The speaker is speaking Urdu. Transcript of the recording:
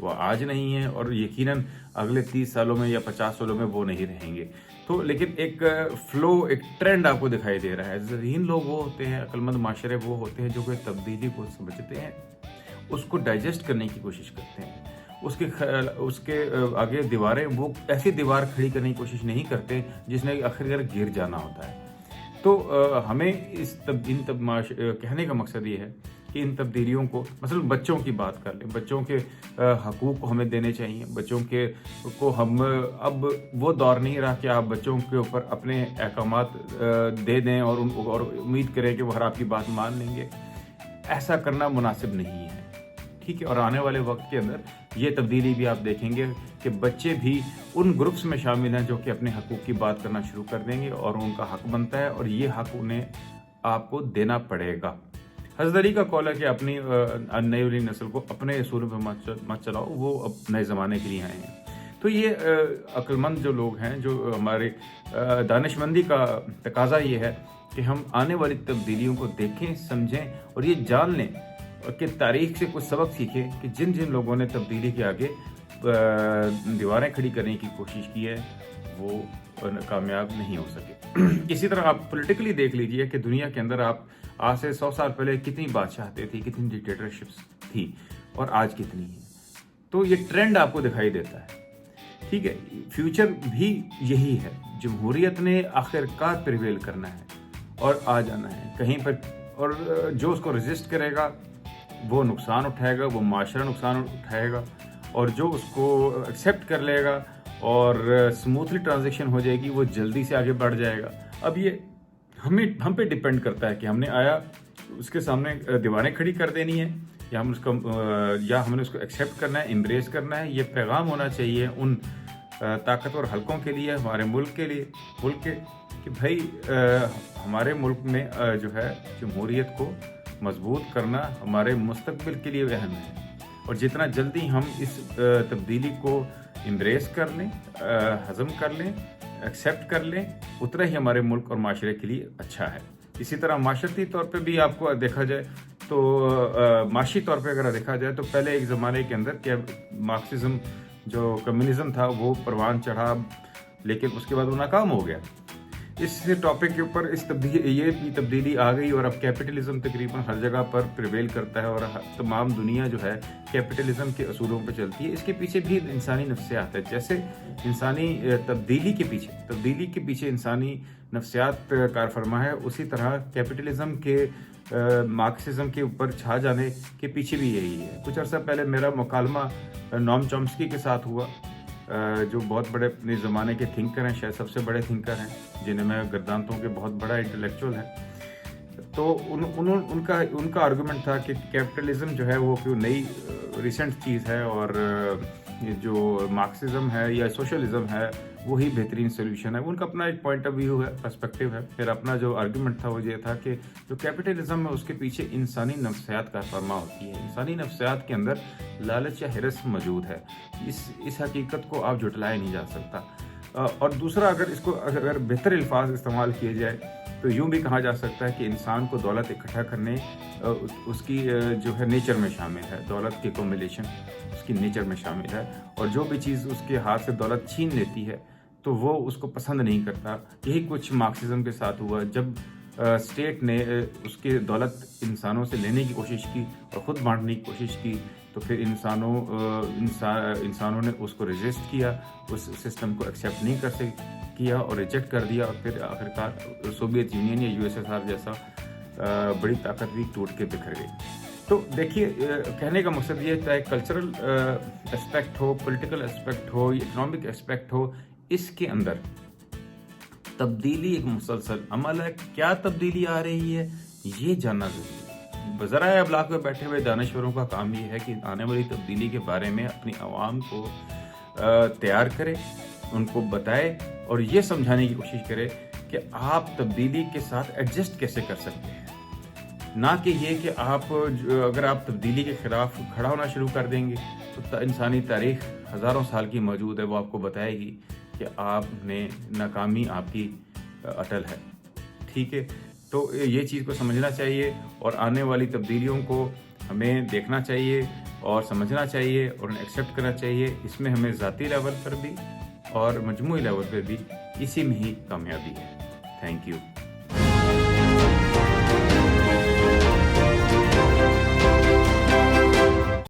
وہ آج نہیں ہیں اور یقیناً اگلے 30 سالوں میں یا 50 سالوں میں وہ نہیں رہیں گے. تو لیکن ایک فلو، ایک ٹرینڈ آپ کو دکھائی دے رہا ہے. ذہین لوگ وہ ہوتے ہیں، عقل مند معاشرے وہ ہوتے ہیں جو کہ تبدیلی کو سمجھتے ہیں، اس کو ڈائجسٹ کرنے کی کوشش کرتے ہیں، اس کے آگے دیواریں، وہ ایسی دیوار کھڑی کرنے کی کوشش نہیں کرتے جس نے آخر گر جانا ہوتا ہے. تو ہمیں کہنے کا مقصد یہ ہے کہ ان تبدیلیوں کو، مثلا بچوں کی بات کر لیں، بچوں کے حقوق کو ہمیں دینے چاہیے. بچوں کو ہم، اب وہ دور نہیں رہا کہ آپ بچوں کے اوپر اپنے احکامات دے دیں اور امید کریں کہ وہ ہر آپ کی بات مان لیں گے. ایسا کرنا مناسب نہیں ہے. ٹھیک ہے. اور آنے والے وقت کے اندر یہ تبدیلی بھی آپ دیکھیں گے کہ بچے بھی ان گروپس میں شامل ہیں جو کہ اپنے حقوق کی بات کرنا شروع کر دیں گے اور ان کا حق بنتا ہے اور یہ حق انہیں آپ کو دینا پڑے گا. حضرت علی کا قول ہے کہ اپنی نئی والی نسل کو اپنے اصولوں پہ مت چلاؤ، وہ اب نئے زمانے کے لیے آئے ہیں. تو یہ عقل مند جو لوگ ہیں، جو ہمارے دانش مندی کا تقاضا یہ ہے کہ ہم آنے والی تبدیلیوں کو دیکھیں، سمجھیں اور یہ جان لیں کہ تاریخ سے کچھ سبق سیکھیں کہ جن لوگوں نے تبدیلی کے آگے دیواریں کھڑی کرنے کی کوشش کی ہے وہ کامیاب نہیں ہو سکے. اسی طرح آپ پولیٹیکلی دیکھ لیجئے کہ دنیا کے اندر آپ آج سے 100 سال پہلے کتنی بادشاہتیں تھی، کتنی ڈکٹیٹرشپس تھی اور آج کتنی ہیں. تو یہ ٹرینڈ آپ کو دکھائی دیتا ہے. ٹھیک ہے. فیوچر بھی یہی ہے. جمہوریت نے آخر کار پریویل کرنا ہے اور آ جانا ہے کہیں پر، اور جو اس کو ریزسٹ کرے گا وہ نقصان اٹھائے گا، وہ معاشرہ نقصان اٹھائے گا، اور جو اس کو ایکسیپٹ کر لے گا اور سموتھلی ٹرانزیکشن ہو جائے گی وہ جلدی سے آگے بڑھ جائے گا. اب یہ ہم پہ ڈیپینڈ کرتا ہے کہ ہم نے آیا اس کے سامنے دیواریں کھڑی کر دینی ہے یا ہم نے اس کو ایکسیپٹ کرنا ہے، امبریس کرنا ہے. یہ پیغام ہونا چاہیے ان طاقتور حلقوں کے لیے، ہمارے ملک کے کہ بھائی ہمارے ملک میں جو ہے جمہوریت کو مضبوط کرنا ہمارے مستقبل کے لیے اہم ہے، اور جتنا جلدی ہم اس تبدیلی کو امبریس کر لیں، ہضم کر لیں، ایکسیپٹ کر لیں، اتنا ہی ہمارے ملک اور معاشرے کے لیے اچھا ہے. اسی طرح معاشرتی طور پہ بھی آپ کو دیکھا جائے تو معاشی طور پہ اگر دیکھا جائے تو پہلے ایک زمانے کے اندر کہ مارکسزم جو کمیونزم تھا وہ پروان چڑھا، لیکن اس کے بعد وہ ناکام ہو گیا. اس ٹاپک کے اوپر یہ بھی تبدیلی آ گئی اور اب کیپٹلزم تقریباً ہر جگہ پر پریویل کرتا ہے اور تمام دنیا جو ہے کیپٹلزم کے اصولوں پہ چلتی ہے. اس کے پیچھے بھی انسانی نفسیات ہے. جیسے انسانی تبدیلی کے پیچھے انسانی نفسیات کار فرما ہے، اسی طرح کیپٹلزم کے مارکسزم کے اوپر چھا جانے کے پیچھے بھی یہی ہے. کچھ عرصہ پہلے میرا مکالمہ نوم چومسکی کے ساتھ ہوا، جو بہت بڑے اپنے زمانے کے تھنکر ہیں، شاید سب سے بڑے تھنکر ہیں، جنہیں میں گردانتا ہوں کہ بہت بڑا انٹلیکچوئل ہے. تو ان کا آرگومنٹ تھا کہ کیپٹلزم جو ہے وہ کوئی نئی ریسنٹ چیز ہے اور جو مارکسزم ہے یا سوشلزم ہے وہی بہترین سولوشن ہے. ان کا اپنا ایک پوائنٹ آف ویو ہے، پرسپیکٹیو ہے. پھر اپنا جو آرگومنٹ تھا وہ یہ تھا کہ جو کیپٹلزم ہے اس کے پیچھے انسانی نفسیات کا فرما ہوتی ہے. انسانی نفسیات کے اندر لالچ یا ہرس موجود ہے. اس حقیقت کو آپ جھٹلایا نہیں جا سکتا. اور دوسرا، اگر بہتر الفاظ استعمال کیے جائے تو یوں بھی کہا جا سکتا ہے کہ انسان کو دولت اکٹھا کرنے اس کی جو ہے نیچر میں شامل ہے. دولت کی ایکومولیشن اس کی نیچر میں شامل ہے، اور جو بھی چیز اس کے ہاتھ سے دولت چھین لیتی ہے تو وہ اس کو پسند نہیں کرتا. یہی کچھ مارکسزم کے ساتھ ہوا. جب اسٹیٹ نے اس کی دولت انسانوں سے لینے کی کوشش کی اور خود بانٹنے کی کوشش کی تو پھر انسانوں نے اس کو ریزسٹ کیا، اس سسٹم کو ایکسیپٹ نہیں کیا اور ریجیکٹ کر دیا، اور پھر آخرکار سوویت یونین یا USSR جیسا بڑی طاقت بھی ٹوٹ کے بکھر گئی. تو دیکھیے، کہنے کا مقصد یہ چاہے کلچرل اسپیکٹ ہو، پولیٹیکل اسپیکٹ ہو، اکنامک اسپیکٹ ہو، اس کے اندر تبدیلی ایک مسلسل عمل ہے. کیا تبدیلی آ رہی ہے یہ جاننا ضروری ہے. بذرائع ابلاغ میں بیٹھے ہوئے دانشوروں کا کام یہ ہے کہ آنے والی تبدیلی کے بارے میں اپنی عوام کو تیار کرے، ان کو بتائے اور یہ سمجھانے کی کوشش کرے کہ آپ تبدیلی کے ساتھ ایڈجسٹ کیسے کر سکتے ہیں. نہ کہ یہ کہ اگر آپ تبدیلی کے خلاف کھڑا ہونا شروع کر دیں گے تو انسانی تاریخ ہزاروں سال کی موجود ہے، وہ آپ کو بتائے گی کہ آپ نے ناکامی آپ کی اٹل ہے. ٹھیک ہے. تو یہ چیز کو سمجھنا چاہیے اور آنے والی تبدیلیوں کو ہمیں دیکھنا چاہیے اور سمجھنا چاہیے اور انہیں ایکسیپٹ کرنا چاہیے. اس میں ہمیں ذاتی لیول پر بھی اور مجموعی لیول پہ بھی اسی میں ہی کامیابی ہے. Thank you.